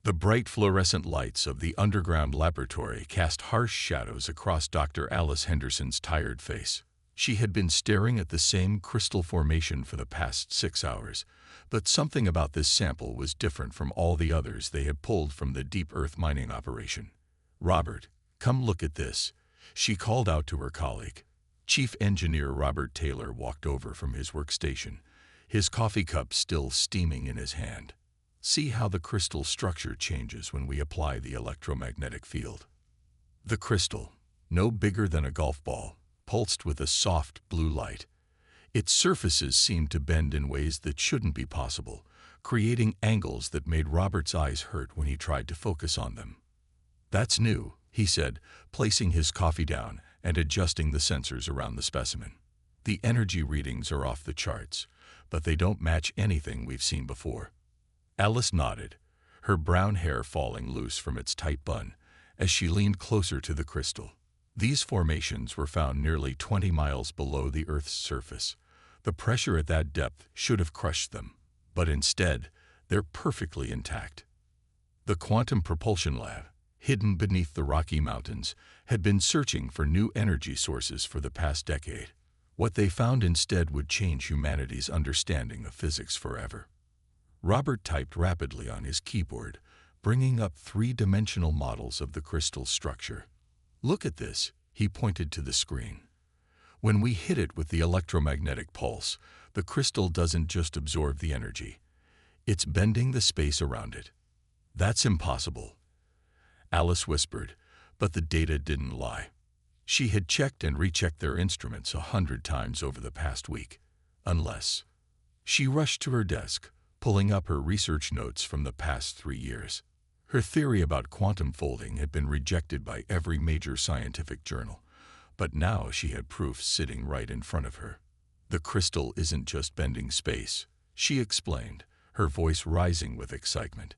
The bright fluorescent lights of the underground laboratory cast harsh shadows across Dr. Alice Henderson's tired face. She had been staring at the same crystal formation for the past 6 hours, but something about this sample was different from all the others they had pulled from the deep earth mining operation. "Robert, come look at this," she called out to her colleague. Chief Engineer Robert Taylor walked over from his workstation, his coffee cup still steaming in his hand. "See how the crystal structure changes when we apply the electromagnetic field." The crystal, no bigger than a golf ball, pulsed with a soft blue light. Its surfaces seemed to bend in ways that shouldn't be possible, creating angles that made Robert's eyes hurt when he tried to focus on them. "That's new," he said, placing his coffee down and adjusting the sensors around the specimen. "The energy readings are off the charts, but they don't match anything we've seen before." Alice nodded, her brown hair falling loose from its tight bun, as she leaned closer to the crystal. These formations were found nearly 20 miles below the Earth's surface. The pressure at that depth should have crushed them, but instead, they're perfectly intact. The Quantum Propulsion Lab, hidden beneath the Rocky Mountains, had been searching for new energy sources for the past decade. What they found instead would change humanity's understanding of physics forever. Robert typed rapidly on his keyboard, bringing up three-dimensional models of the crystal structure. "Look at this," he pointed to the screen. "When we hit it with the electromagnetic pulse, the crystal doesn't just absorb the energy. It's bending the space around it." "That's impossible," Alice whispered, but the data didn't lie. She had checked and rechecked their instruments 100 times over the past week. Unless... She rushed to her desk, pulling up her research notes from the past 3 years. Her theory about quantum folding had been rejected by every major scientific journal, but now she had proof sitting right in front of her. "The crystal isn't just bending space," she explained, her voice rising with excitement.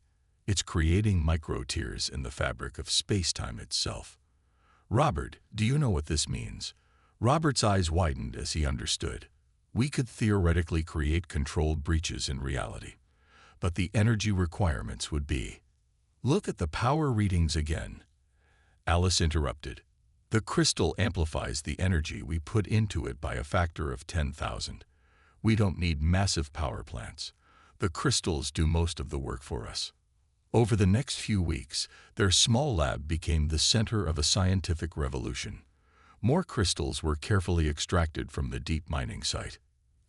"It's creating micro-tears in the fabric of space-time itself." "Robert, do you know what this means?" Robert's eyes widened as he understood. "We could theoretically create controlled breaches in reality, but the energy requirements would be..." "Look at the power readings again," Alice interrupted. "The crystal amplifies the energy we put into it by a factor of 10,000. We don't need massive power plants. The crystals do most of the work for us." Over the next few weeks, their small lab became the center of a scientific revolution. More crystals were carefully extracted from the deep mining site.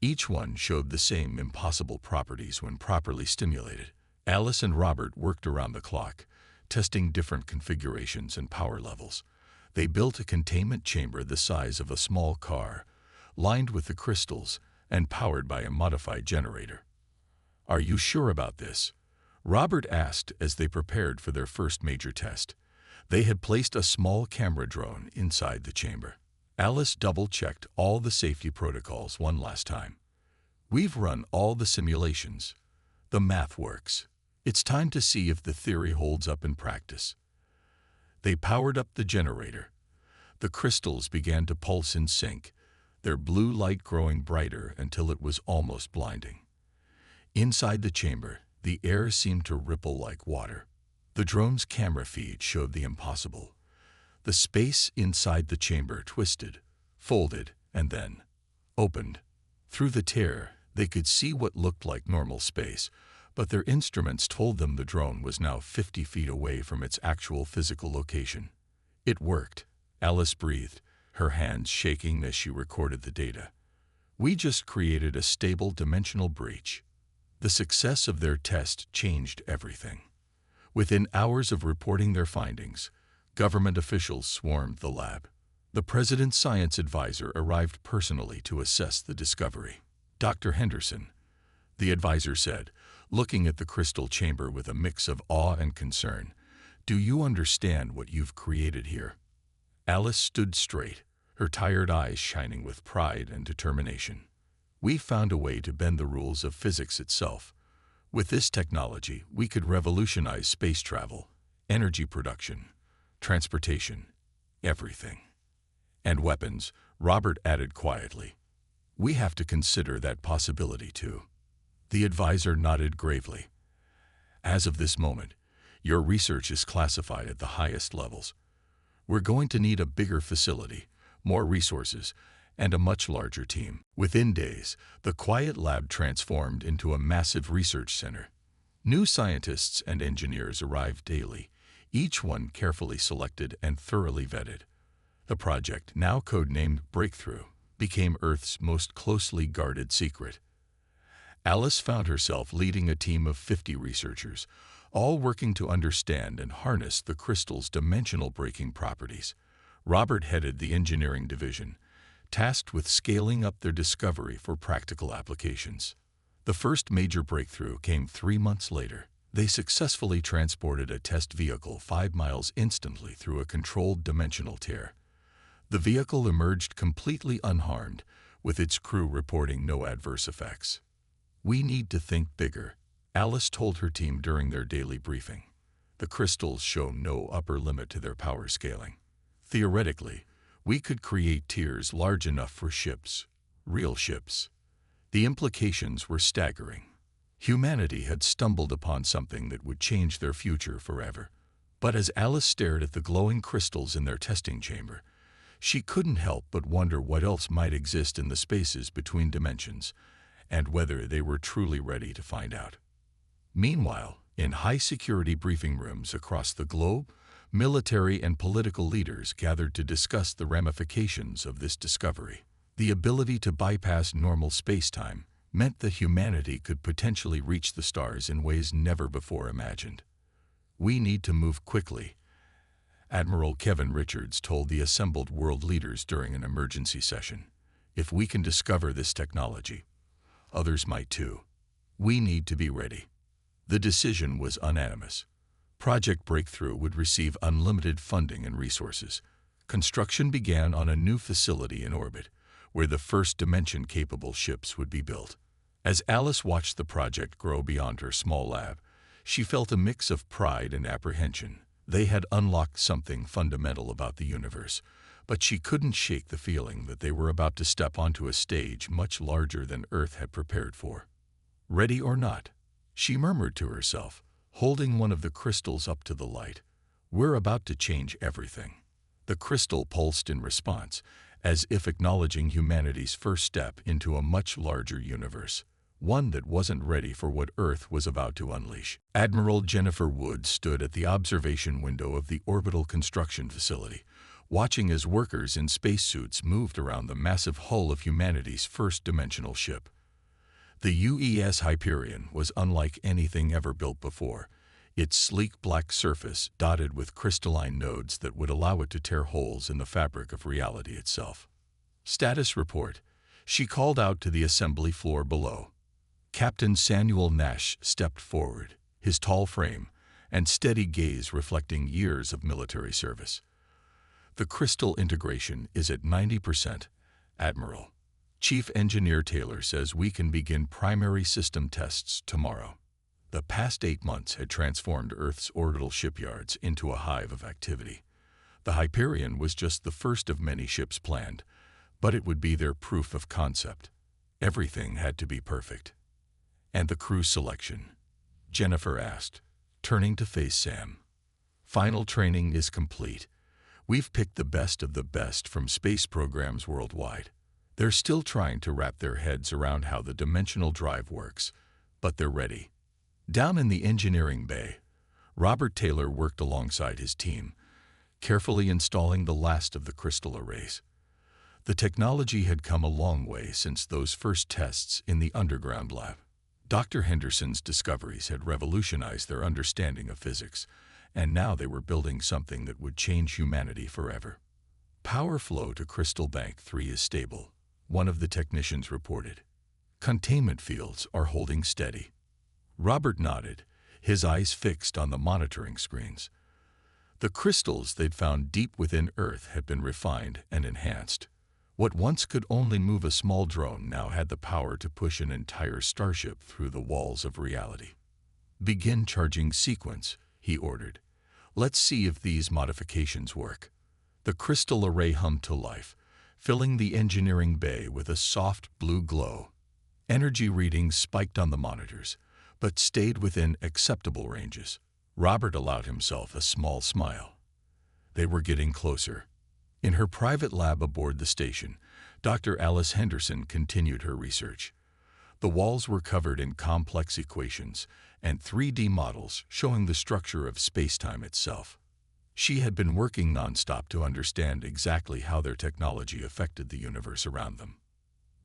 Each one showed the same impossible properties when properly stimulated. Alice and Robert worked around the clock, testing different configurations and power levels. They built a containment chamber the size of a small car, lined with the crystals and powered by a modified generator. "Are you sure about this?" Robert asked as they prepared for their first major test. They had placed a small camera drone inside the chamber. Alice double-checked all the safety protocols one last time. "We've run all the simulations. The math works. It's time to see if the theory holds up in practice." They powered up the generator. The crystals began to pulse in sync, their blue light growing brighter until it was almost blinding. Inside the chamber, the air seemed to ripple like water. The drone's camera feed showed the impossible. The space inside the chamber twisted, folded, and then opened. Through the tear, they could see what looked like normal space, but their instruments told them the drone was now 50 feet away from its actual physical location. "It worked," Alice breathed, her hands shaking as she recorded the data. "We just created a stable dimensional breach." The success of their test changed everything. Within hours of reporting their findings, government officials swarmed the lab. The president's science advisor arrived personally to assess the discovery. "Dr. Henderson," the advisor said, looking at the crystal chamber with a mix of awe and concern, "do you understand what you've created here?" Alice stood straight, her tired eyes shining with pride and determination. "We found a way to bend the rules of physics itself. With this technology, we could revolutionize space travel, energy production, transportation, everything." "And weapons," Robert added quietly. "We have to consider that possibility too." The advisor nodded gravely. "As of this moment, Your research is classified at the highest levels. We're going to need a bigger facility, more resources, and a much larger team." Within days, the quiet lab transformed into a massive research center. New scientists and engineers arrived daily, each one carefully selected and thoroughly vetted. The project, now codenamed Breakthrough, became Earth's most closely guarded secret. Alice found herself leading a team of 50 researchers, all working to understand and harness the crystal's dimensional-breaking properties. Robert headed the engineering division, tasked with scaling up their discovery for practical applications. The first major breakthrough came 3 months later. They successfully transported a test vehicle 5 miles instantly through a controlled dimensional tear. The vehicle emerged completely unharmed, with its crew reporting no adverse effects. "We need to think bigger," Alice told her team during their daily briefing. "The crystals show no upper limit to their power scaling. Theoretically, we could create tiers large enough for ships, real ships." The implications were staggering. Humanity had stumbled upon something that would change their future forever. But as Alice stared at the glowing crystals in their testing chamber, she couldn't help but wonder what else might exist in the spaces between dimensions, and whether they were truly ready to find out. Meanwhile, in high-security briefing rooms across the globe, military and political leaders gathered to discuss the ramifications of this discovery. The ability to bypass normal space-time meant that humanity could potentially reach the stars in ways never before imagined. "We need to move quickly," Admiral Kevin Richards told the assembled world leaders during an emergency session. "If we can discover this technology, others might too. We need to be ready." The decision was unanimous. Project Breakthrough would receive unlimited funding and resources. Construction began on a new facility in orbit, where the first dimension-capable ships would be built. As Alice watched the project grow beyond her small lab, she felt a mix of pride and apprehension. They had unlocked something fundamental about the universe, but she couldn't shake the feeling that they were about to step onto a stage much larger than Earth had prepared for. "Ready or not," she murmured to herself, holding one of the crystals up to the light, "we're about to change everything." The crystal pulsed in response, as if acknowledging humanity's first step into a much larger universe, one that wasn't ready for what Earth was about to unleash. Admiral Jennifer Wood stood at the observation window of the orbital construction facility, watching as workers in spacesuits moved around the massive hull of humanity's first dimensional ship. The UES Hyperion was unlike anything ever built before, its sleek black surface dotted with crystalline nodes that would allow it to tear holes in the fabric of reality itself. "Status report," she called out to the assembly floor below. Captain Samuel Nash stepped forward, his tall frame and steady gaze reflecting years of military service. "The crystal integration is at 90%, Admiral. Chief Engineer Taylor says we can begin primary system tests tomorrow." The past 8 months had transformed Earth's orbital shipyards into a hive of activity. The Hyperion was just the first of many ships planned, but it would be their proof of concept. Everything had to be perfect. "And the crew selection?" Jennifer asked, turning to face Sam. "Final training is complete. We've picked the best of the best from space programs worldwide. They're still trying to wrap their heads around how the dimensional drive works, but they're ready." Down in the engineering bay, Robert Taylor worked alongside his team, carefully installing the last of the crystal arrays. The technology had come a long way since those first tests in the underground lab. Dr. Henderson's discoveries had revolutionized their understanding of physics, and now they were building something that would change humanity forever. "Power flow to Crystal Bank 3 is stable," one of the technicians reported. "Containment fields are holding steady." Robert nodded, his eyes fixed on the monitoring screens. The crystals they'd found deep within Earth had been refined and enhanced. What once could only move a small drone now had the power to push an entire starship through the walls of reality. "Begin charging sequence," he ordered. "Let's see if these modifications work." The crystal array hummed to life, filling the engineering bay with a soft blue glow. Energy readings spiked on the monitors, but stayed within acceptable ranges. Robert allowed himself a small smile. They were getting closer. In her private lab aboard the station, Dr. Alice Henderson continued her research. The walls were covered in complex equations and 3D models showing the structure of spacetime itself. She had been working nonstop to understand exactly how their technology affected the universe around them.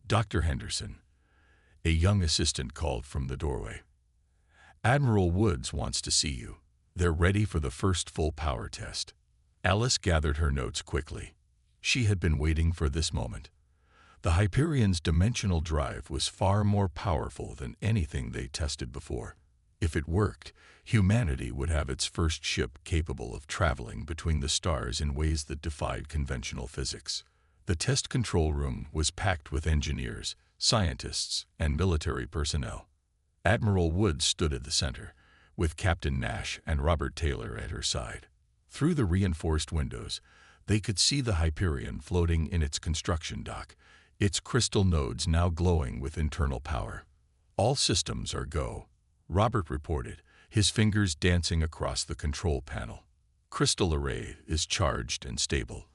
Dr. Henderson, a young assistant, called from the doorway. "Admiral Woods wants to see you. They're ready for the first full power test." Alice gathered her notes quickly. She had been waiting for this moment. The Hyperion's dimensional drive was far more powerful than anything they tested before. If it worked, humanity would have its first ship capable of traveling between the stars in ways that defied conventional physics. The test control room was packed with engineers, scientists, and military personnel. Admiral Woods stood at the center, with Captain Nash and Robert Taylor at her side. Through the reinforced windows, they could see the Hyperion floating in its construction dock, its crystal nodes now glowing with internal power. "All systems are go," Robert reported, his fingers dancing across the control panel. "Crystal array is charged and stable.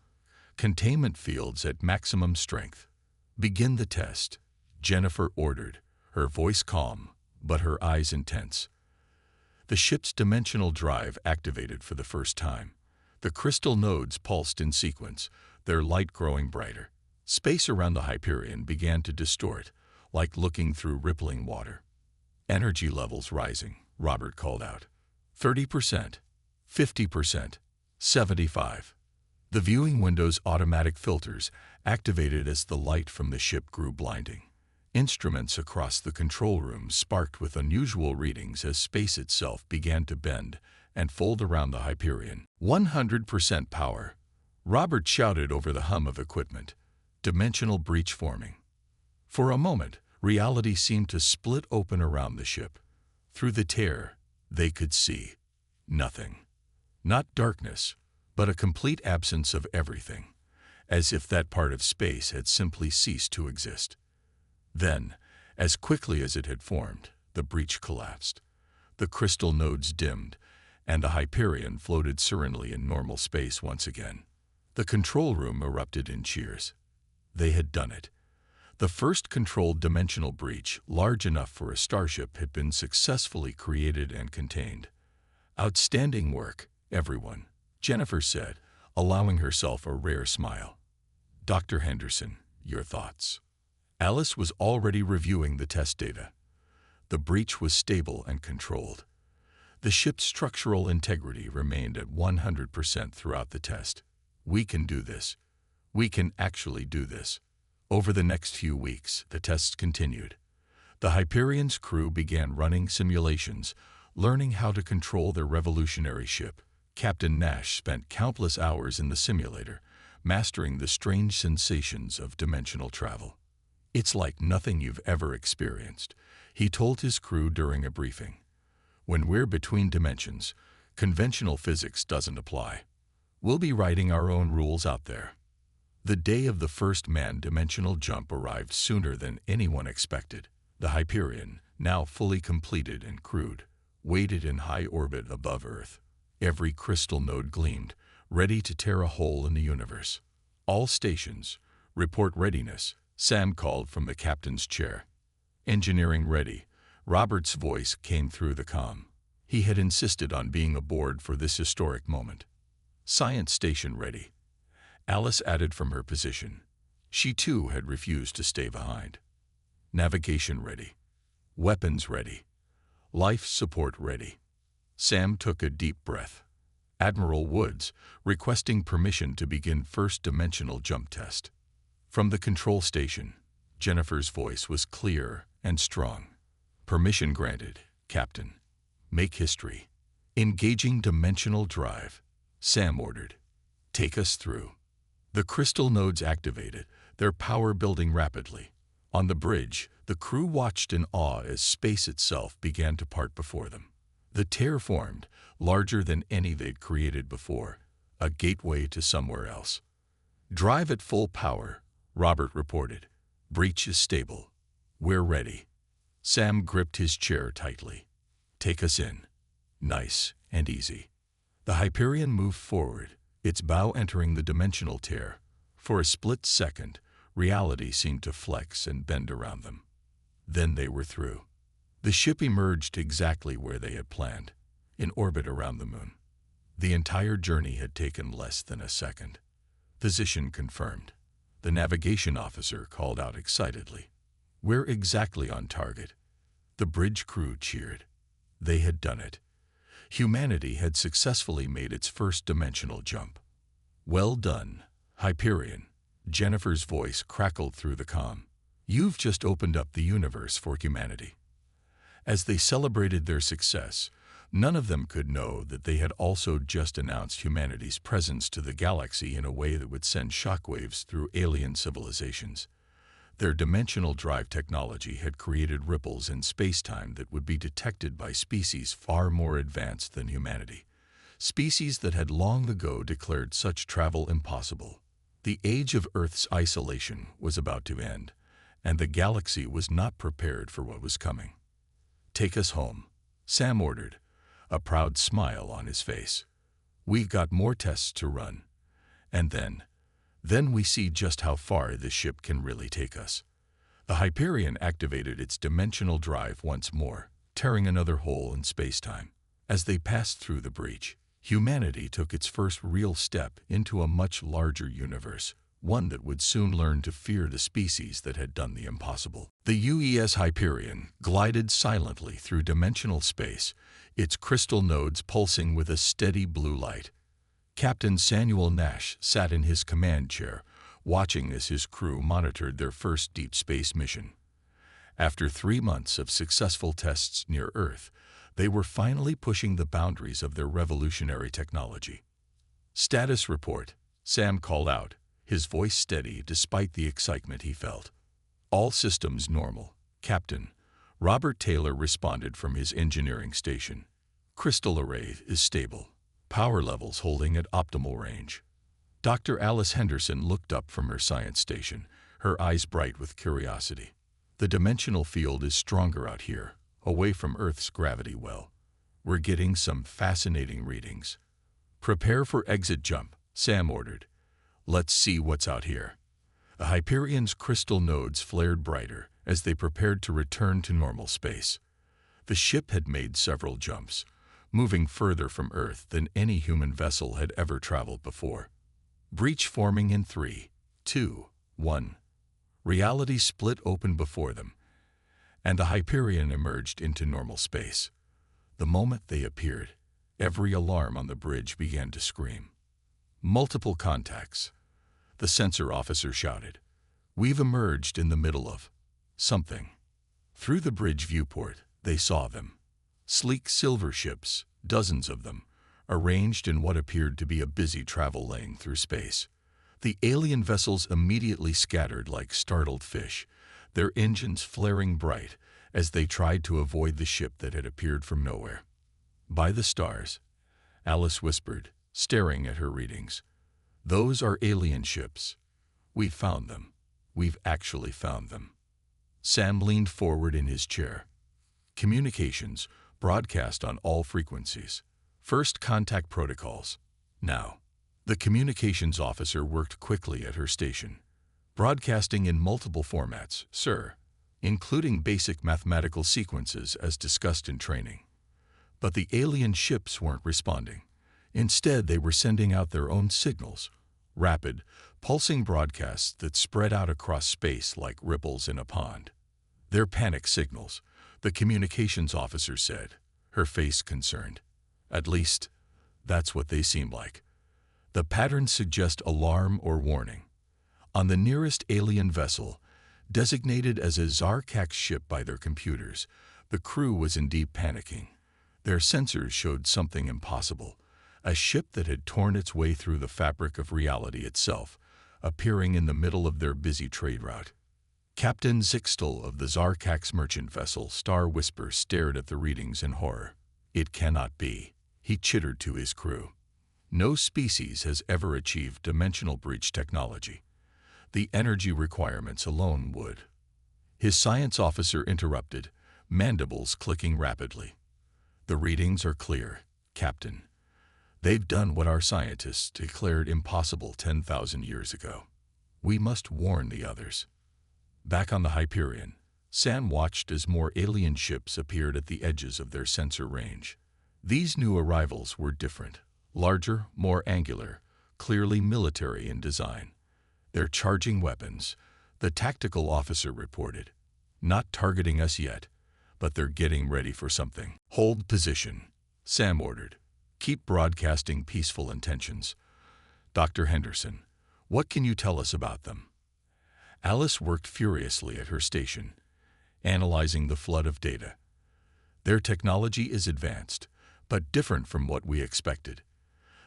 Containment fields at maximum strength. Begin the test," Jennifer ordered, her voice calm, but her eyes intense. The ship's dimensional drive activated for the first time. The crystal nodes pulsed in sequence, their light growing brighter. Space around the Hyperion began to distort, like looking through rippling water. "Energy levels rising," Robert called out. 30%, 50%, 75%. The viewing window's automatic filters activated as the light from the ship grew blinding. Instruments across the control room sparked with unusual readings as space itself began to bend and fold around the Hyperion. 100% power, Robert shouted over the hum of equipment. Dimensional breach forming. For a moment, reality seemed to split open around the ship. Through the tear, they could see nothing. Not darkness, but a complete absence of everything, as if that part of space had simply ceased to exist. Then, as quickly as it had formed, the breach collapsed. The crystal nodes dimmed, and the Hyperion floated serenely in normal space once again. The control room erupted in cheers. They had done it. The first controlled dimensional breach, large enough for a starship, had been successfully created and contained. "Outstanding work, everyone," Jennifer said, allowing herself a rare smile. "Dr. Henderson, your thoughts?" Alice was already reviewing the test data. The breach was stable and controlled. The ship's structural integrity remained at 100% throughout the test. "We can do this. We can actually do this." Over the next few weeks, the tests continued. The Hyperion's crew began running simulations, learning how to control their revolutionary ship. Captain Nash spent countless hours in the simulator, mastering the strange sensations of dimensional travel. "It's like nothing you've ever experienced," he told his crew during a briefing. "When we're between dimensions, conventional physics doesn't apply. We'll be writing our own rules out there." The day of the first manned dimensional jump arrived sooner than anyone expected. The Hyperion, now fully completed and crewed, waited in high orbit above Earth. Every crystal node gleamed, ready to tear a hole in the universe. "All stations, report readiness," Sam called from the captain's chair. "Engineering ready," Robert's voice came through the comm. He had insisted on being aboard for this historic moment. "Science station ready," Alice added from her position. She too had refused to stay behind. "Navigation ready. Weapons ready. Life support ready." Sam took a deep breath. "Admiral Woods, requesting permission to begin first dimensional jump test." From the control station, Jennifer's voice was clear and strong. "Permission granted, Captain. Make history." "Engaging dimensional drive," Sam ordered. "Take us through." The crystal nodes activated, their power building rapidly. On the bridge, the crew watched in awe as space itself began to part before them. The tear formed, larger than any they'd created before, a gateway to somewhere else. "Drive at full power," Robert reported. "Breach is stable. We're ready." Sam gripped his chair tightly. "Take us in." "Nice," and easy. The Hyperion moved forward, its bow entering the dimensional tear. For a split second, reality seemed to flex and bend around them. Then they were through. The ship emerged exactly where they had planned, in orbit around the moon. The entire journey had taken less than a second. Position confirmed. The navigation officer called out excitedly. "We're exactly on target." The bridge crew cheered. They had done it. Humanity had successfully made its first dimensional jump. "Well done, Hyperion," Jennifer's voice crackled through the comm. "You've just opened up the universe for humanity." As they celebrated their success, none of them could know that they had also just announced humanity's presence to the galaxy in a way that would send shockwaves through alien civilizations. Their dimensional drive technology had created ripples in space-time that would be detected by species far more advanced than humanity. Species that had long ago declared such travel impossible. The age of Earth's isolation was about to end, and the galaxy was not prepared for what was coming. "Take us home," Sam ordered, a proud smile on his face. "We've got more tests to run. And then we see just how far this ship can really take us." The Hyperion activated its dimensional drive once more, tearing another hole in space-time. As they passed through the breach, humanity took its first real step into a much larger universe, one that would soon learn to fear the species that had done the impossible. The UES Hyperion glided silently through dimensional space, its crystal nodes pulsing with a steady blue light. Captain Samuel Nash sat in his command chair, watching as his crew monitored their first deep space mission. After 3 months of successful tests near Earth, they were finally pushing the boundaries of their revolutionary technology. "Status report," Sam called out, his voice steady despite the excitement he felt. "All systems normal, Captain," Robert Taylor responded from his engineering station. "Crystal array is stable. Power levels holding at optimal range." Dr. Alice Henderson looked up from her science station, her eyes bright with curiosity. "The dimensional field is stronger out here, away from Earth's gravity well. We're getting some fascinating readings." "Prepare for exit jump," Sam ordered. "Let's see what's out here." The Hyperion's crystal nodes flared brighter as they prepared to return to normal space. The ship had made several jumps, moving further from Earth than any human vessel had ever traveled before. Breach forming in 3, 2, 1. Reality split open before them, and the Hyperion emerged into normal space. The moment they appeared, every alarm on the bridge began to scream. "Multiple contacts," the sensor officer shouted. "We've emerged in the middle of something." Through the bridge viewport, they saw them. Sleek silver ships, dozens of them, arranged in what appeared to be a busy travel lane through space. The alien vessels immediately scattered like startled fish, their engines flaring bright as they tried to avoid the ship that had appeared from nowhere. "By the stars," Alice whispered, staring at her readings. "Those are alien ships. We've found them. We've actually found them." Sam leaned forward in his chair. "Communications, broadcast on all frequencies. First contact protocols. Now." The communications officer worked quickly at her station. "Broadcasting in multiple formats, sir, including basic mathematical sequences as discussed in training." But the alien ships weren't responding. Instead, they were sending out their own signals, rapid, pulsing broadcasts that spread out across space like ripples in a pond. "They're panic signals," the communications officer said, her face concerned. "At least, that's what they seem like. The patterns suggest alarm or warning." On the nearest alien vessel, designated as a Zarx ship by their computers, the crew was indeed panicking. Their sensors showed something impossible, a ship that had torn its way through the fabric of reality itself, appearing in the middle of their busy trade route. Captain Zixtel of the Zarx merchant vessel Star Whisper stared at the readings in horror. "It cannot be," he chittered to his crew. "No species has ever achieved dimensional breach technology. The energy requirements alone would." His science officer interrupted, mandibles clicking rapidly. "The readings are clear, Captain. They've done what our scientists declared impossible 10,000 years ago. We must warn the others. Back on the Hyperion, Sam watched as more alien ships appeared at the edges of their sensor range. These new arrivals were different, larger, more angular, clearly military in design. They're charging weapons, the tactical officer reported. Not targeting us yet, but they're getting ready for something. Hold position, Sam ordered. Keep broadcasting peaceful intentions. Dr. Henderson, what can you tell us about them? Alice worked furiously at her station, analyzing the flood of data. Their technology is advanced, but different from what we expected.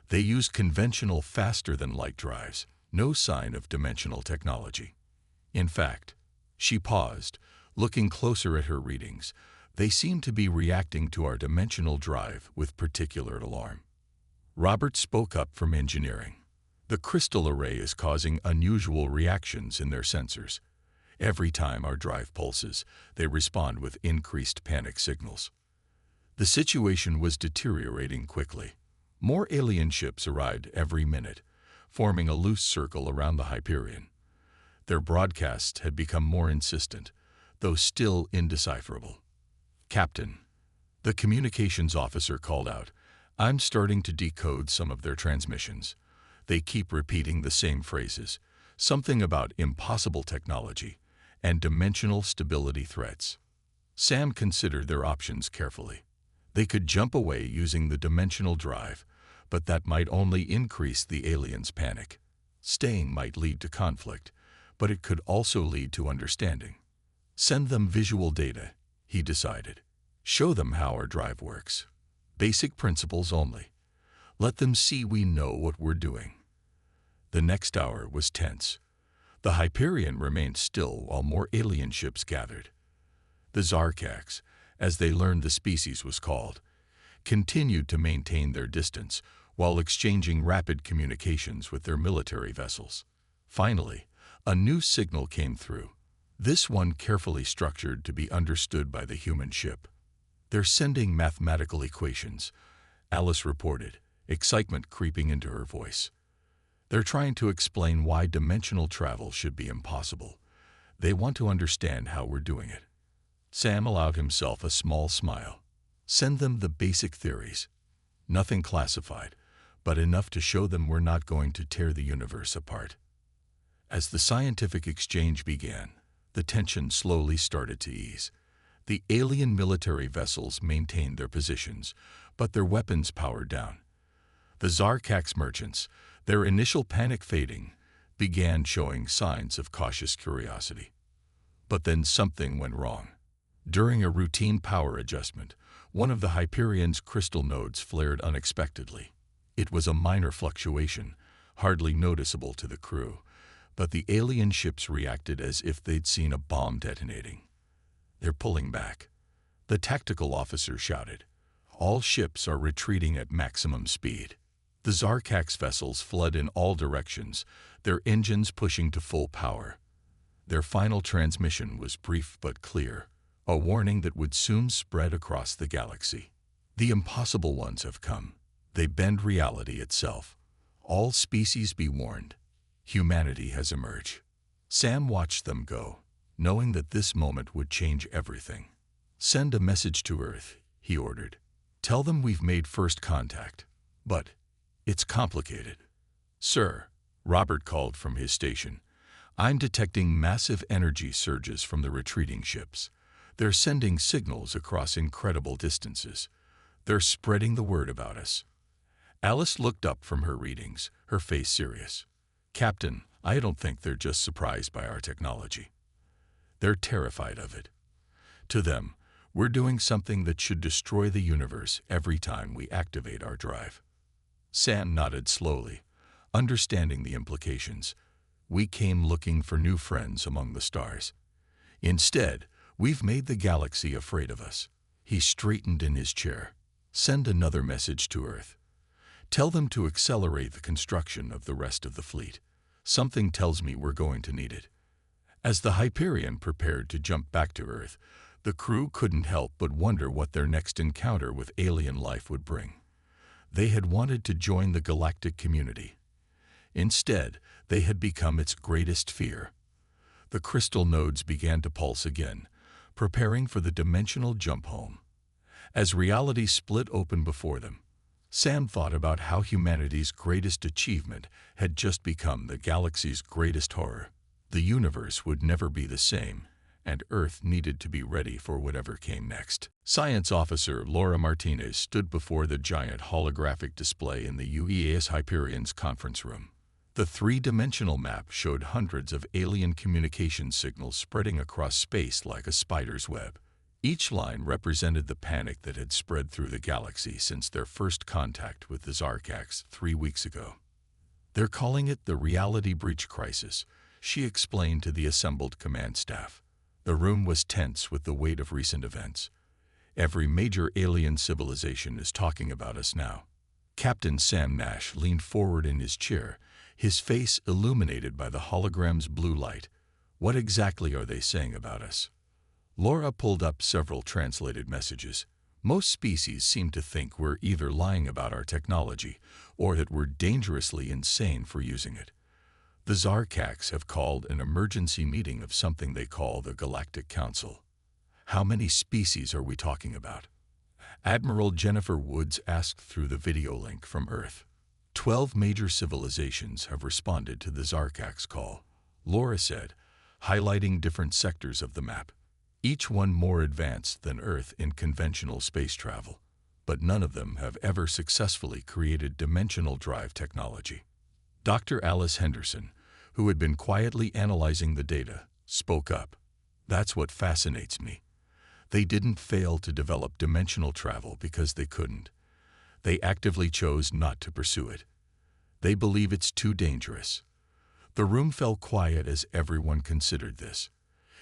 They use conventional faster-than-light drives, no sign of dimensional technology. In fact, she paused, looking closer at her readings. They seem to be reacting to our dimensional drive with particular alarm. Robert spoke up from engineering. The crystal array is causing unusual reactions in their sensors. Every time our drive pulses, they respond with increased panic signals. The situation was deteriorating quickly. More alien ships arrived every minute, forming a loose circle around the Hyperion. Their broadcasts had become more insistent, though still indecipherable. Captain, the communications officer called out, I'm starting to decode some of their transmissions. They keep repeating the same phrases, something about impossible technology and dimensional stability threats. Sam considered their options carefully. They could jump away using the dimensional drive, but that might only increase the aliens' panic. Staying might lead to conflict, but it could also lead to understanding. Send them visual data, he decided. Show them how our drive works. Basic principles only. Let them see we know what we're doing. The next hour was tense. The Hyperion remained still while more alien ships gathered. The Zarx, as they learned the species was called, continued to maintain their distance while exchanging rapid communications with their military vessels. Finally, a new signal came through, this one carefully structured to be understood by the human ship. They're sending mathematical equations, Alice reported, excitement creeping into her voice. They're trying to explain why dimensional travel should be impossible. They want to understand how we're doing it. Sam allowed himself a small smile. Send them the basic theories. Nothing classified, but enough to show them we're not going to tear the universe apart. As the scientific exchange began, the tension slowly started to ease. The alien military vessels maintained their positions, but their weapons powered down. The Zarx merchants, their initial panic fading, began showing signs of cautious curiosity. But then something went wrong. During a routine power adjustment, one of the Hyperion's crystal nodes flared unexpectedly. It was a minor fluctuation, hardly noticeable to the crew, but the alien ships reacted as if they'd seen a bomb detonating. They're pulling back. The tactical officer shouted. All ships are retreating at maximum speed. The Zarx vessels fled in all directions, their engines pushing to full power. Their final transmission was brief but clear, a warning that would soon spread across the galaxy. The impossible ones have come. They bend reality itself. All species be warned. Humanity has emerged. Sam watched them go, knowing that this moment would change everything. Send a message to Earth, he ordered. Tell them we've made first contact. But it's complicated. Sir, Robert called from his station. I'm detecting massive energy surges from the retreating ships. They're sending signals across incredible distances. They're spreading the word about us. Alice looked up from her readings, her face serious. Captain, I don't think they're just surprised by our technology. They're terrified of it. To them, we're doing something that should destroy the universe every time we activate our drive. Sam nodded slowly, understanding the implications. We came looking for new friends among the stars. Instead, we've made the galaxy afraid of us. He straightened in his chair. Send another message to Earth. Tell them to accelerate the construction of the rest of the fleet. Something tells me we're going to need it. As the Hyperion prepared to jump back to Earth, the crew couldn't help but wonder what their next encounter with alien life would bring. They had wanted to join the galactic community. Instead, they had become its greatest fear. The crystal nodes began to pulse again, preparing for the dimensional jump home. As reality split open before them, Sam thought about how humanity's greatest achievement had just become the galaxy's greatest horror. The universe would never be the same, and Earth needed to be ready for whatever came next. Science officer Laura Martinez stood before the giant holographic display in the UEAS Hyperion's conference room. The three-dimensional map showed hundreds of alien communication signals spreading across space like a spider's web. Each line represented the panic that had spread through the galaxy since their first contact with the Zarx 3 weeks ago. "They're calling it the reality breach crisis," she explained to the assembled command staff. The room was tense with the weight of recent events. "Every major alien civilization is talking about us now." Captain Sam Nash leaned forward in his chair, his face illuminated by the hologram's blue light. "What exactly are they saying about us?" Laura pulled up several translated messages. "Most species seem to think we're either lying about our technology or that we're dangerously insane for using it. The Zarx have called an emergency meeting of something they call the Galactic Council." "How many species are we talking about?" Admiral Jennifer Woods asked through the video link from Earth. 12 major civilizations have responded to the Zarx call," Laura said, highlighting different sectors of the map. Each one more advanced than Earth in conventional space travel, but none of them have ever successfully created dimensional drive technology. Dr. Alice Henderson, who had been quietly analyzing the data, spoke up. "That's what fascinates me. They didn't fail to develop dimensional travel because they couldn't. They actively chose not to pursue it. They believe it's too dangerous." The room fell quiet as everyone considered this.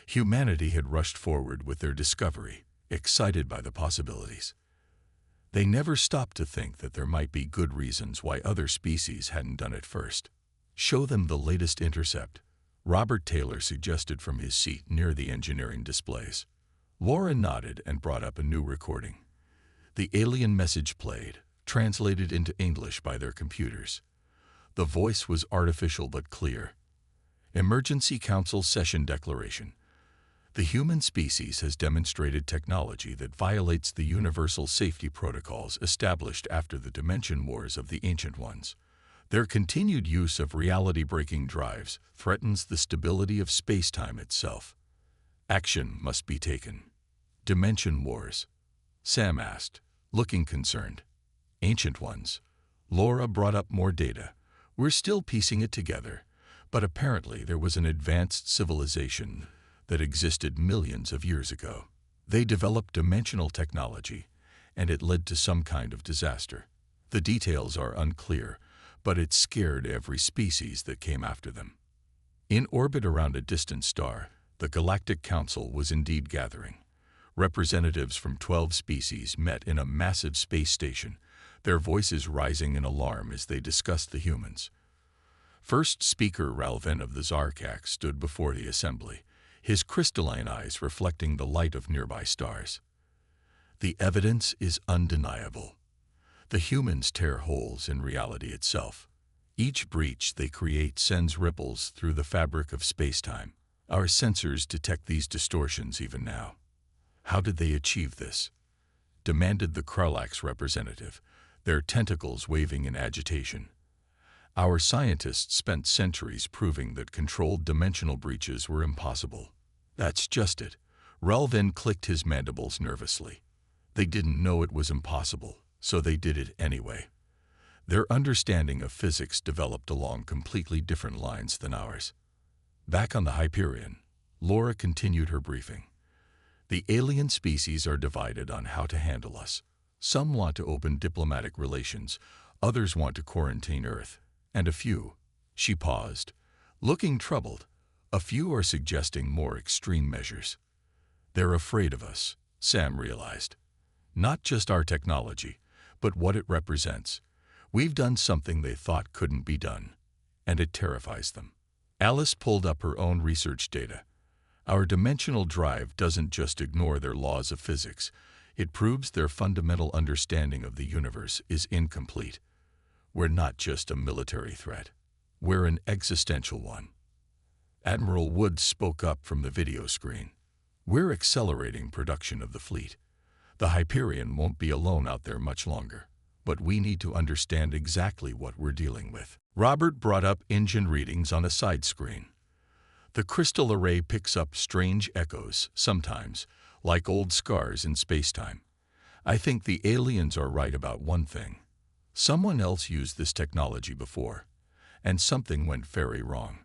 Humanity had rushed forward with their discovery, excited by the possibilities. They never stopped to think that there might be good reasons why other species hadn't done it first. "Show them the latest intercept," Robert Taylor suggested from his seat near the engineering displays. Laura nodded and brought up a new recording. The alien message played, translated into English by their computers. The voice was artificial but clear. "Emergency Council Session Declaration. The human species has demonstrated technology that violates the universal safety protocols established after the dimension wars of the Ancient Ones. Their continued use of reality-breaking drives threatens the stability of space-time itself. Action must be taken." "Dimension wars?" Sam asked, looking concerned. "Ancient Ones." Laura brought up more data. "We're still piecing it together, but apparently there was an advanced civilization that existed millions of years ago. They developed dimensional technology, and it led to some kind of disaster. The details are unclear, but it scared every species that came after them." In orbit around a distant star, the Galactic Council was indeed gathering. Representatives from 12 species met in a massive space station, their voices rising in alarm as they discussed the humans. First speaker Ralven of the Zarx stood before the assembly, his crystalline eyes reflecting the light of nearby stars. "The evidence is undeniable. The humans tear holes in reality itself. Each breach they create sends ripples through the fabric of space-time. Our sensors detect these distortions even now." "How did they achieve this?" demanded the Kralax representative, their tentacles waving in agitation. "Our scientists spent centuries proving that controlled dimensional breaches were impossible." "That's just it." Ralven clicked his mandibles nervously. "They didn't know it was impossible, so they did it anyway. Their understanding of physics developed along completely different lines than ours." Back on the Hyperion, Laura continued her briefing. "The alien species are divided on how to handle us. Some want to open diplomatic relations, others want to quarantine Earth, and a few," she paused, looking troubled, "a few are suggesting more extreme measures." "They're afraid of us," Sam realized. "Not just our technology, but what it represents. We've done something they thought couldn't be done, and it terrifies them." Alice pulled up her own research data. "Our dimensional drive doesn't just ignore their laws of physics, It proves their fundamental understanding of the universe is incomplete. We're not just a military threat. We're an existential one. Admiral Woods spoke up from the video screen. We're accelerating production of the fleet. The Hyperion won't be alone out there much longer, but we need to understand exactly what we're dealing with. Robert brought up engine readings on a side screen. The crystal array picks up strange echoes, sometimes, like old scars in space-time. I think the aliens are right about one thing. Someone else used this technology before, and something went very wrong.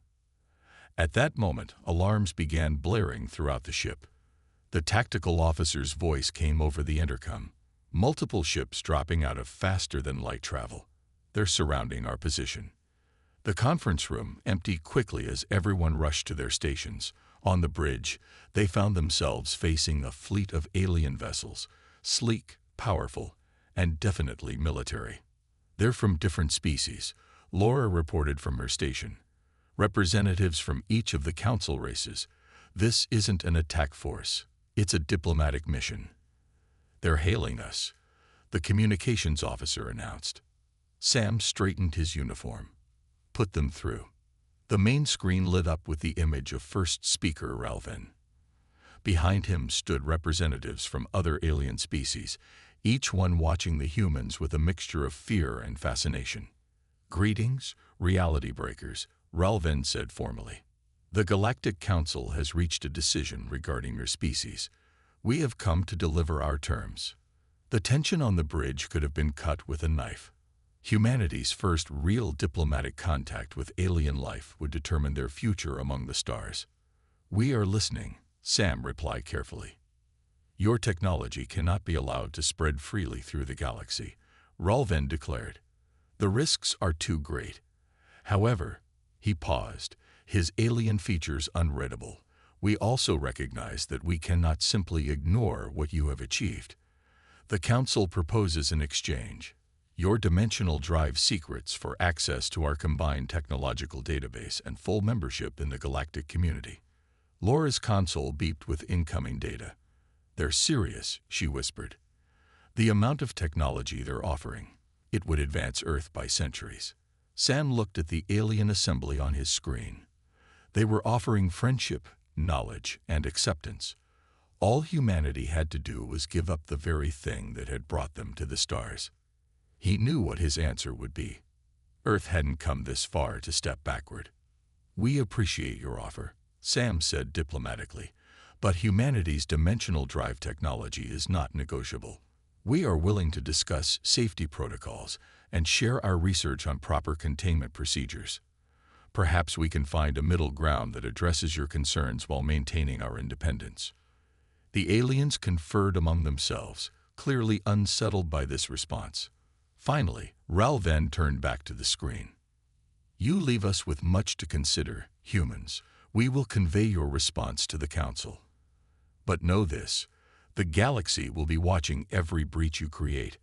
At that moment, alarms began blaring throughout the ship. The tactical officer's voice came over the intercom. Multiple ships dropping out of faster-than-light travel. They're surrounding our position. The conference room emptied quickly as everyone rushed to their stations. On the bridge, they found themselves facing a fleet of alien vessels, sleek, powerful, and definitely military. They're from different species, Laura reported from her station. Representatives from each of the council races. This isn't an attack force. It's a diplomatic mission. They're hailing us, the communications officer announced. Sam straightened his uniform. Put them through. The main screen lit up with the image of first speaker Ralven. Behind him stood representatives from other alien species, each one watching the humans with a mixture of fear and fascination. Greetings, reality breakers, Ralven said formally. The Galactic Council has reached a decision regarding your species. We have come to deliver our terms. The tension on the bridge could have been cut with a knife. Humanity's first real diplomatic contact with alien life would determine their future among the stars. We are listening, Sam replied carefully. Your technology cannot be allowed to spread freely through the galaxy, Ralven declared. The risks are too great. However, he paused, his alien features unreadable. We also recognize that we cannot simply ignore what you have achieved. The Council proposes an exchange. Your dimensional drive secrets for access to our combined technological database and full membership in the galactic community. Laura's console beeped with incoming data. They're serious, she whispered. The amount of technology they're offering, it would advance Earth by centuries. Sam looked at the alien assembly on his screen. They were offering friendship, knowledge, and acceptance. All humanity had to do was give up the very thing that had brought them to the stars. He knew what his answer would be. Earth hadn't come this far to step backward. We appreciate your offer, Sam said diplomatically, but humanity's dimensional drive technology is not negotiable. We are willing to discuss safety protocols and share our research on proper containment procedures. Perhaps we can find a middle ground that addresses your concerns while maintaining our independence. The aliens conferred among themselves, clearly unsettled by this response. Finally, Ralven turned back to the screen. You leave us with much to consider, humans. We will convey your response to the Council. But know this, the galaxy will be watching every breach you create,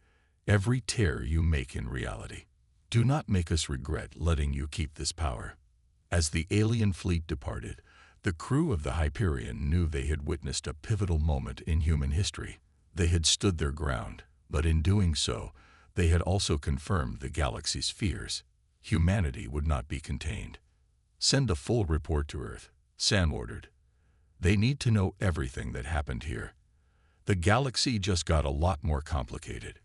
every tear you make in reality. Do not make us regret letting you keep this power. As the alien fleet departed, the crew of the Hyperion knew they had witnessed a pivotal moment in human history. They had stood their ground, but in doing so, they had also confirmed the galaxy's fears. Humanity would not be contained. Send a full report to Earth, Sam ordered. They need to know everything that happened here. The galaxy just got a lot more complicated.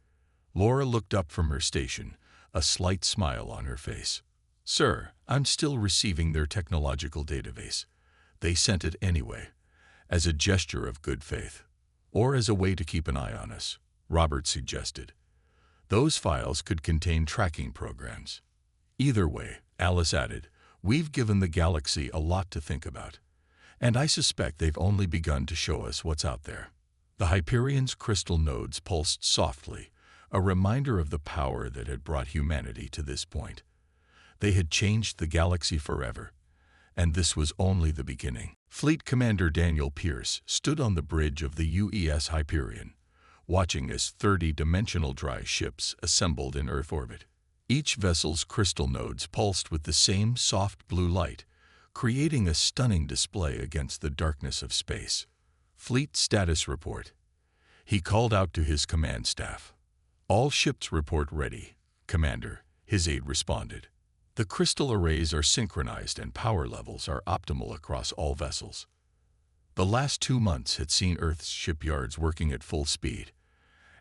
Laura looked up from her station, a slight smile on her face. Sir, I'm still receiving their technological database. They sent it anyway, as a gesture of good faith, or as a way to keep an eye on us, Robert suggested. Those files could contain tracking programs. Either way, Alice added, we've given the galaxy a lot to think about, and I suspect they've only begun to show us what's out there. The Hyperion's crystal nodes pulsed softly, a reminder of the power that had brought humanity to this point. They had changed the galaxy forever, and this was only the beginning. Fleet Commander Daniel Pierce stood on the bridge of the UES Hyperion, watching as 30 dimensional dry ships assembled in Earth orbit. Each vessel's crystal nodes pulsed with the same soft blue light, creating a stunning display against the darkness of space. Fleet Status Report. He called out to his command staff. "All ships report ready, Commander," his aide responded. "The crystal arrays are synchronized and power levels are optimal across all vessels." The last 2 months had seen Earth's shipyards working at full speed.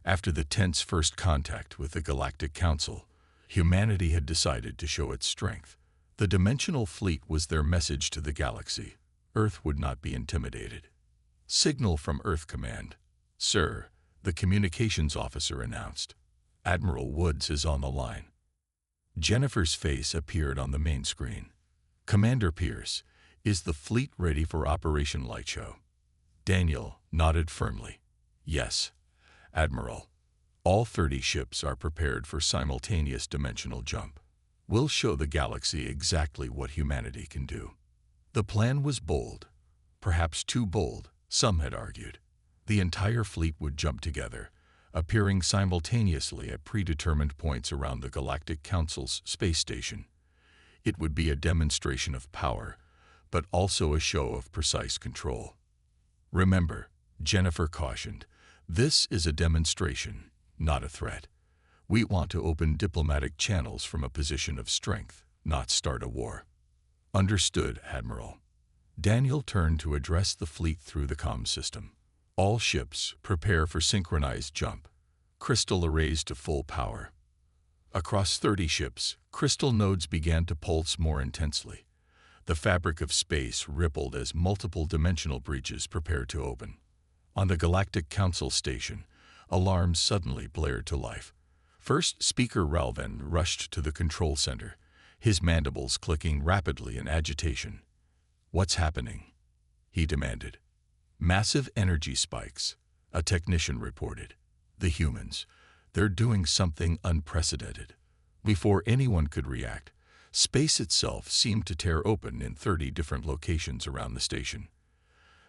After the tense first contact with the Galactic Council, humanity had decided to show its strength. The Dimensional Fleet was their message to the galaxy. Earth would not be intimidated. "Signal from Earth Command." "Sir," the communications officer announced. "Admiral Woods is on the line." Jennifer's face appeared on the main screen. "Commander Pierce, is the fleet ready for Operation Lightshow?" Daniel nodded firmly. "Yes, Admiral. All 30 ships are prepared for simultaneous dimensional jump. We'll show the galaxy exactly what humanity can do." The plan was bold. Perhaps too bold, some had argued. The entire fleet would jump together, appearing simultaneously at predetermined points around the Galactic Council's space station. It would be a demonstration of power, but also a show of precise control. "Remember," Jennifer cautioned, "this is a demonstration, not a threat. We want to open diplomatic channels from a position of strength, not start a war." "Understood, Admiral." Daniel turned to address the fleet through the comm system. "All ships, prepare for synchronized jump. Crystal arrays to full power." Across 30 ships, crystal nodes began to pulse more intensely. The fabric of space rippled as multiple dimensional breaches prepared to open. On the Galactic Council station, alarms suddenly blared to life. First Speaker Ralven rushed to the control center, his mandibles clicking rapidly in agitation. "What's happening?" he demanded. "Massive energy spikes," a technician reported. "The humans, they're doing something unprecedented." Before anyone could react, space itself seemed to tear open in 30 different locations around the station.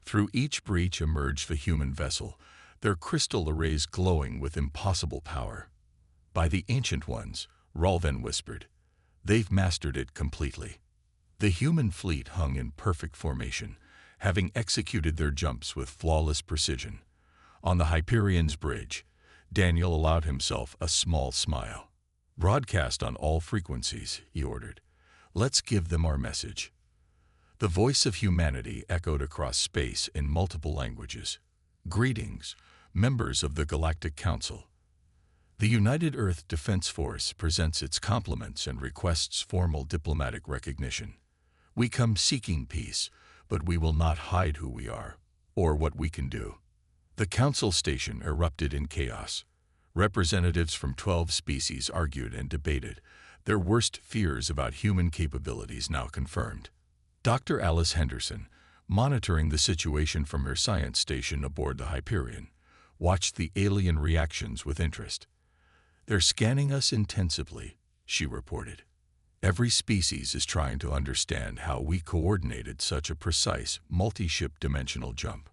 Through each breach emerged a human vessel, their crystal arrays glowing with impossible power. "By the Ancient Ones," Ralven whispered. "They've mastered it completely." The human fleet hung in perfect formation, having executed their jumps with flawless precision. On the Hyperion's bridge, Daniel allowed himself a small smile. "Broadcast on all frequencies," he ordered. "Let's give them our message." The voice of humanity echoed across space in multiple languages. "Greetings, members of the Galactic Council. The United Earth Defense Force presents its compliments and requests formal diplomatic recognition. We come seeking peace, but we will not hide who we are, or what we can do." The council station erupted in chaos. Representatives from 12 species argued and debated, their worst fears about human capabilities now confirmed. Dr. Alice Henderson, monitoring the situation from her science station aboard the Hyperion, watched the alien reactions with interest. "They're scanning us intensively," she reported. "Every species is trying to understand how we coordinated such a precise, multi-ship dimensional jump."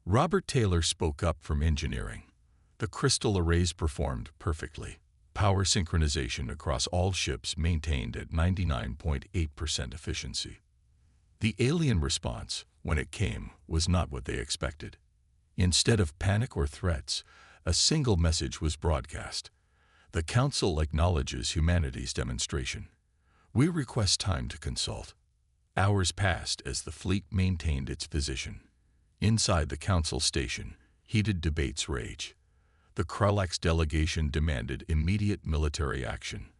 Robert Taylor spoke up from engineering. "The crystal arrays performed perfectly. Power synchronization across all ships maintained at 99.8% efficiency." The alien response, when it came, was not what they expected. Instead of panic or threats, a single message was broadcast. "The Council acknowledges humanity's demonstration. We request time to consult." Hours passed as the fleet maintained its position. Inside the Council station, heated debates raged. The Kralax delegation demanded immediate military action.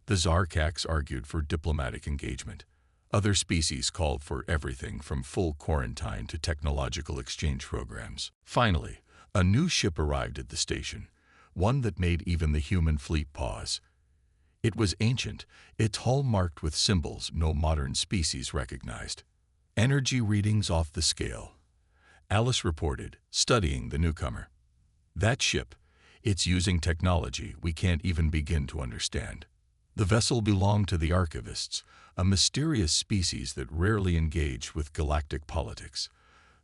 The Zarx argued for diplomatic engagement. Other species called for everything from full quarantine to technological exchange programs. Finally, a new ship arrived at the station, one that made even the human fleet pause. It was ancient, its hull marked with symbols no modern species recognized. "Energy readings off the scale," Alice reported, studying the newcomer. "That ship, it's using technology we can't even begin to understand." The vessel belonged to the Archivists, a mysterious species that rarely engaged with galactic politics.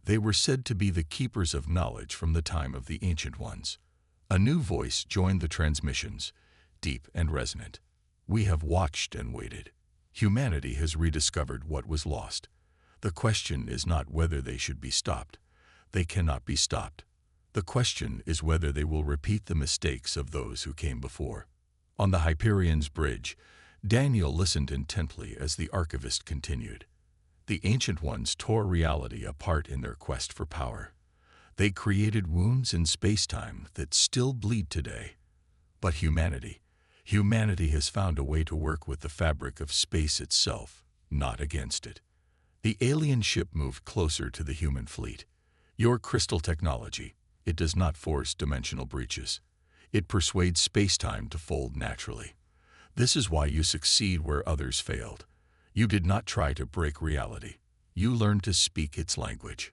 They were said to be the keepers of knowledge from the time of the Ancient Ones. A new voice joined the transmissions, deep and resonant. "We have watched and waited. Humanity has rediscovered what was lost. The question is not whether they should be stopped. They cannot be stopped. The question is whether they will repeat the mistakes of those who came before. On the Hyperion's bridge, Daniel listened intently as the archivist continued. The Ancient Ones tore reality apart in their quest for power. They created wounds in space-time that still bleed today. But humanity has found a way to work with the fabric of space itself, not against it. The alien ship moved closer to the human fleet. Your crystal technology, it does not force dimensional breaches. It persuades space-time to fold naturally. This is why you succeed where others failed. You did not try to break reality. You learned to speak its language.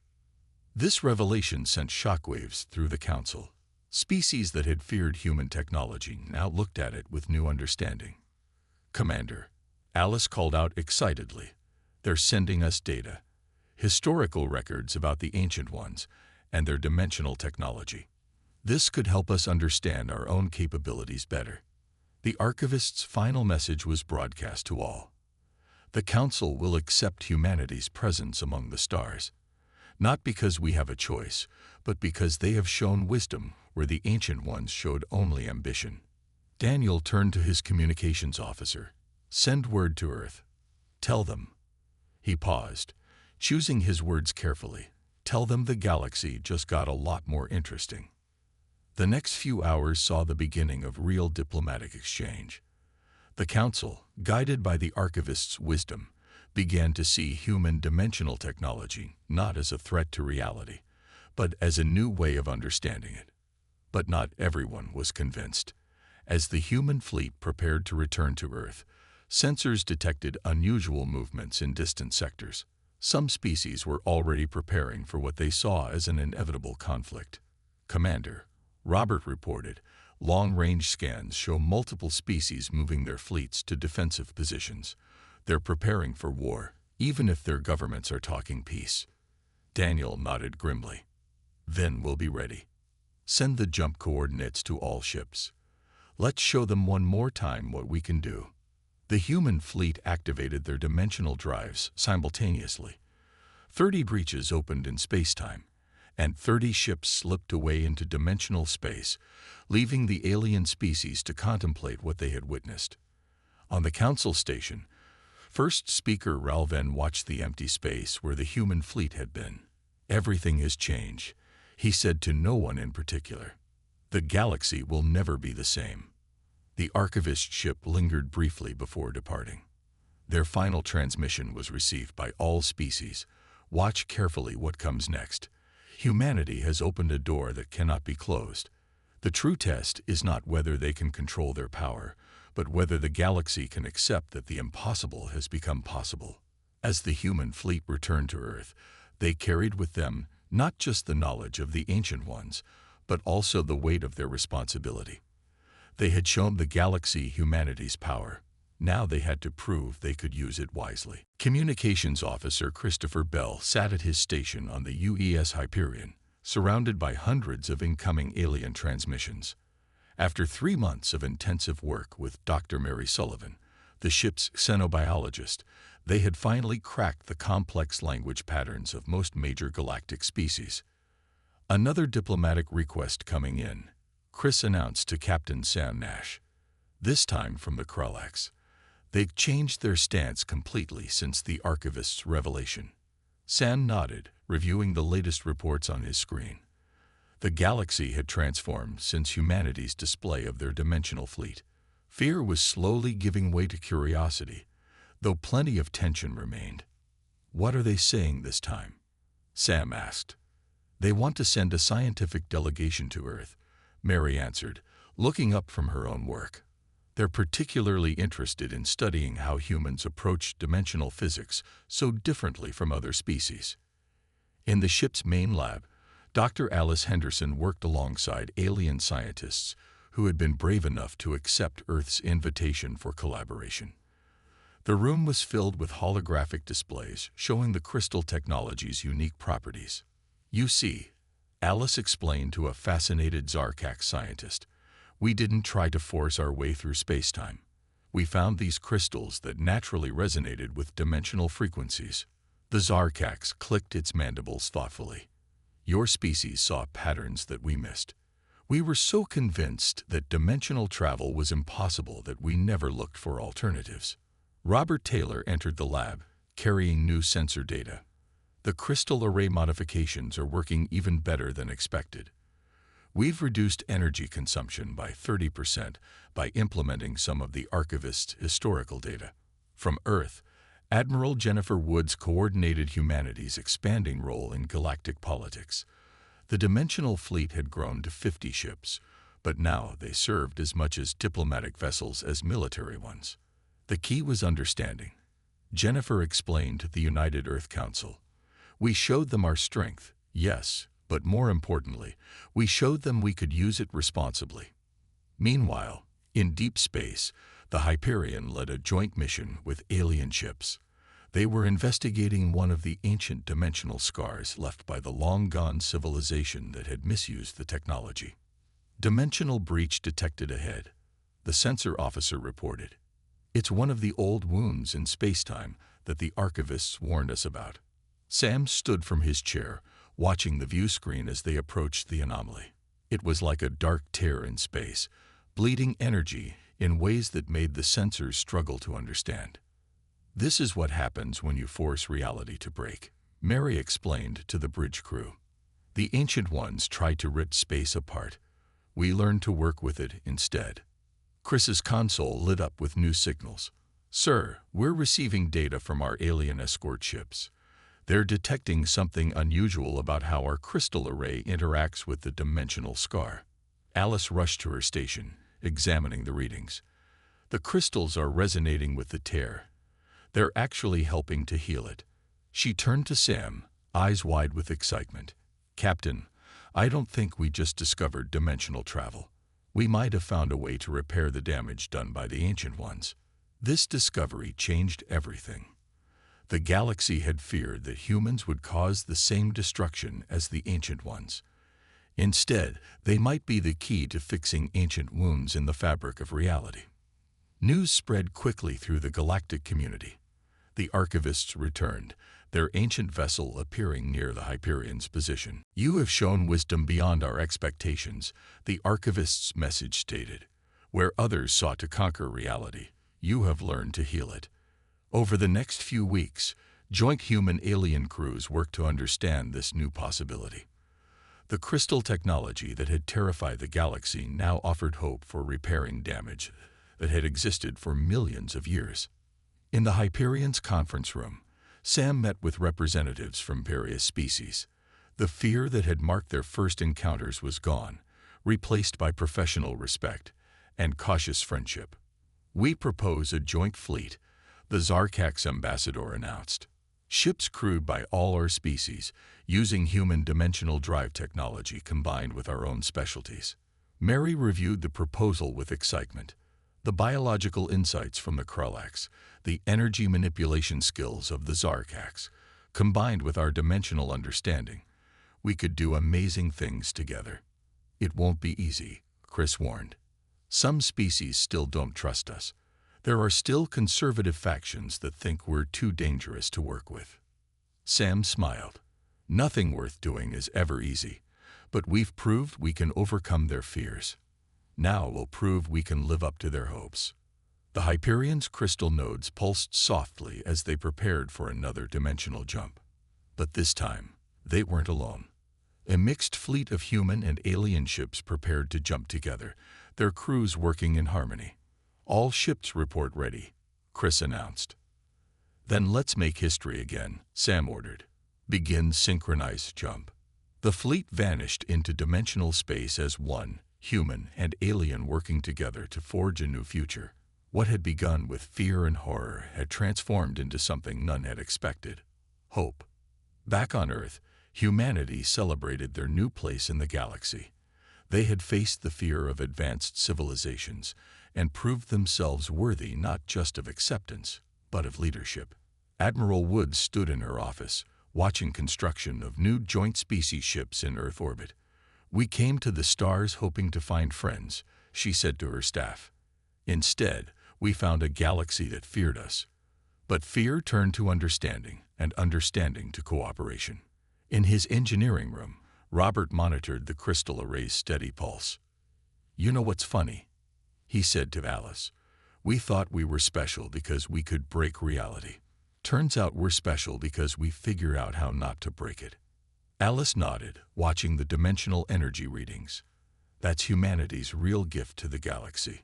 This revelation sent shockwaves through the Council. Species that had feared human technology now looked at it with new understanding. "Commander," Alice called out excitedly, "they're sending us data. Historical records about the Ancient Ones and their dimensional technology. This could help us understand our own capabilities better." The archivist's final message was broadcast to all. The Council will accept humanity's presence among the stars, not because we have a choice, but because they have shown wisdom where the Ancient Ones showed only ambition. Daniel turned to his communications officer. "Send word to Earth. Tell them." He paused, choosing his words carefully. "Tell them the galaxy just got a lot more interesting." The next few hours saw the beginning of real diplomatic exchange. The Council, guided by the archivist's wisdom, began to see human dimensional technology not as a threat to reality, but as a new way of understanding it. But not everyone was convinced. As the human fleet prepared to return to Earth, sensors detected unusual movements in distant sectors. Some species were already preparing for what they saw as an inevitable conflict. "Commander," Robert reported, "long-range scans show multiple species moving their fleets to defensive positions. They're preparing for war, even if their governments are talking peace." Daniel nodded grimly. "Then we'll be ready. Send the jump coordinates to all ships. Let's show them one more time what we can do." The human fleet activated their dimensional drives simultaneously. 30 breaches opened in space-time, and 30 ships slipped away into dimensional space, leaving the alien species to contemplate what they had witnessed. On the Council station, First Speaker Ralven watched the empty space where the human fleet had been. "Everything has changed," he said to no one in particular. "The galaxy will never be the same." The archivist ship lingered briefly before departing. Their final transmission was received by all species. "Watch carefully what comes next. Humanity has opened a door that cannot be closed. The true test is not whether they can control their power, but whether the galaxy can accept that the impossible has become possible." As the human fleet returned to Earth, they carried with them not just the knowledge of the Ancient Ones, but also the weight of their responsibility. They had shown the galaxy humanity's power. Now they had to prove they could use it wisely. Communications Officer Christopher Bell sat at his station on the UES Hyperion, surrounded by hundreds of incoming alien transmissions. After 3 months of intensive work with Dr. Mary Sullivan, the ship's xenobiologist, they had finally cracked the complex language patterns of most major galactic species. Another diplomatic request coming in, Chris announced to Captain Sam Nash. This time from the Kralax. They've changed their stance completely since the archivist's revelation. Sam nodded, reviewing the latest reports on his screen. The galaxy had transformed since humanity's display of their dimensional fleet. Fear was slowly giving way to curiosity, though plenty of tension remained. "What are they saying this time?" Sam asked. "They want to send a scientific delegation to Earth," Mary answered, looking up from her own work. "They're particularly interested in studying how humans approach dimensional physics so differently from other species." In the ship's main lab, Dr. Alice Henderson worked alongside alien scientists who had been brave enough to accept Earth's invitation for collaboration. The room was filled with holographic displays showing the crystal technology's unique properties. "You see," Alice explained to a fascinated Zarx scientist, "we didn't try to force our way through space-time. We found these crystals that naturally resonated with dimensional frequencies." The Zarx clicked its mandibles thoughtfully. Your species saw patterns that we missed. We were so convinced that dimensional travel was impossible that we never looked for alternatives. Robert Taylor entered the lab, carrying new sensor data. The crystal array modifications are working even better than expected. We've reduced energy consumption by 30% by implementing some of the archivist's historical data. From Earth, Admiral Jennifer Woods coordinated humanity's expanding role in galactic politics. The dimensional fleet had grown to 50 ships, but now they served as much as diplomatic vessels as military ones. The key was understanding. Jennifer explained to the United Earth Council. We showed them our strength, yes, but more importantly, we showed them we could use it responsibly. Meanwhile, in deep space, the Hyperion led a joint mission with alien ships. They were investigating one of the ancient dimensional scars left by the long-gone civilization that had misused the technology. Dimensional breach detected ahead, the sensor officer reported. It's one of the old wounds in spacetime that the archivists warned us about. Sam stood from his chair, watching the view screen as they approached the anomaly. It was like a dark tear in space, bleeding energy in ways that made the sensors struggle to understand. This is what happens when you force reality to break, Mary explained to the bridge crew. The Ancient Ones tried to rip space apart. We learned to work with it instead. Chris's console lit up with new signals. Sir, we're receiving data from our alien escort ships. They're detecting something unusual about how our crystal array interacts with the dimensional scar. Alice rushed to her station, examining the readings. The crystals are resonating with the tear. They're actually helping to heal it. She turned to Sam, eyes wide with excitement. Captain, I don't think we just discovered dimensional travel. We might have found a way to repair the damage done by the Ancient Ones. This discovery changed everything. The galaxy had feared that humans would cause the same destruction as the Ancient Ones. Instead, they might be the key to fixing ancient wounds in the fabric of reality. News spread quickly through the galactic community. The archivists returned, their ancient vessel appearing near the Hyperion's position. You have shown wisdom beyond our expectations, the archivist's message stated. Where others sought to conquer reality, you have learned to heal it. Over the next few weeks, joint human-alien crews worked to understand this new possibility. The crystal technology that had terrified the galaxy now offered hope for repairing damage that had existed for millions of years. In the Hyperion's conference room, Sam met with representatives from various species. The fear that had marked their first encounters was gone, replaced by professional respect and cautious friendship. We propose a joint fleet, the Zarx ambassador announced. Ships crewed by all our species, using human dimensional drive technology combined with our own specialties. Mary reviewed the proposal with excitement. The biological insights from the Kralax, the energy manipulation skills of the Zarx, combined with our dimensional understanding, we could do amazing things together. It won't be easy, Chris warned. Some species still don't trust us. There are still conservative factions that think we're too dangerous to work with. Sam smiled. Nothing worth doing is ever easy, but we've proved we can overcome their fears. Now we'll prove we can live up to their hopes. The Hyperion's crystal nodes pulsed softly as they prepared for another dimensional jump. But this time, they weren't alone. A mixed fleet of human and alien ships prepared to jump together, their crews working in harmony. All ships report ready, Chris announced. Then let's make history again, Sam ordered. Begin synchronized jump. The fleet vanished into dimensional space as one, human and alien working together to forge a new future. What had begun with fear and horror had transformed into something none had expected. Hope. Back on Earth, humanity celebrated their new place in the galaxy. They had faced the fear of advanced civilizations and proved themselves worthy not just of acceptance, but of leadership. Admiral Woods stood in her office, watching construction of new joint species ships in Earth orbit. We came to the stars hoping to find friends, she said to her staff. Instead, we found a galaxy that feared us. But fear turned to understanding, and understanding to cooperation. In his engineering room, Robert monitored the crystal array's steady pulse. "You know what's funny?" he said to Alice. "We thought we were special because we could break reality. Turns out we're special because we figure out how not to break it." Alice nodded, watching the dimensional energy readings. That's humanity's real gift to the galaxy.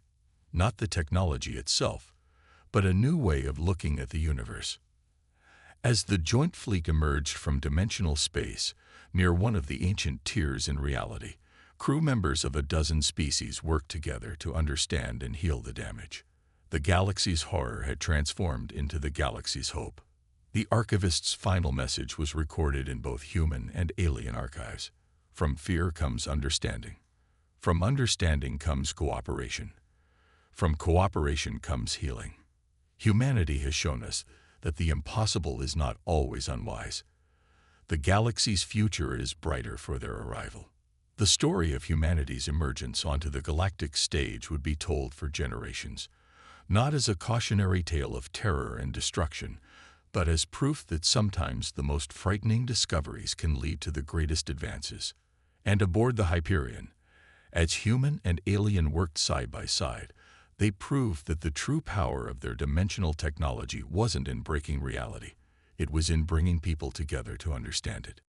Not the technology itself, but a new way of looking at the universe. As the joint fleet emerged from dimensional space, near one of the ancient tiers in reality, crew members of a dozen species worked together to understand and heal the damage. The galaxy's horror had transformed into the galaxy's hope. The archivist's final message was recorded in both human and alien archives. From fear comes understanding. From understanding comes cooperation. From cooperation comes healing. Humanity has shown us that the impossible is not always unwise. The galaxy's future is brighter for their arrival. The story of humanity's emergence onto the galactic stage would be told for generations, not as a cautionary tale of terror and destruction, but as proof that sometimes the most frightening discoveries can lead to the greatest advances. And aboard the Hyperion, as human and alien worked side by side, they proved that the true power of their dimensional technology wasn't in breaking reality. It was in bringing people together to understand it.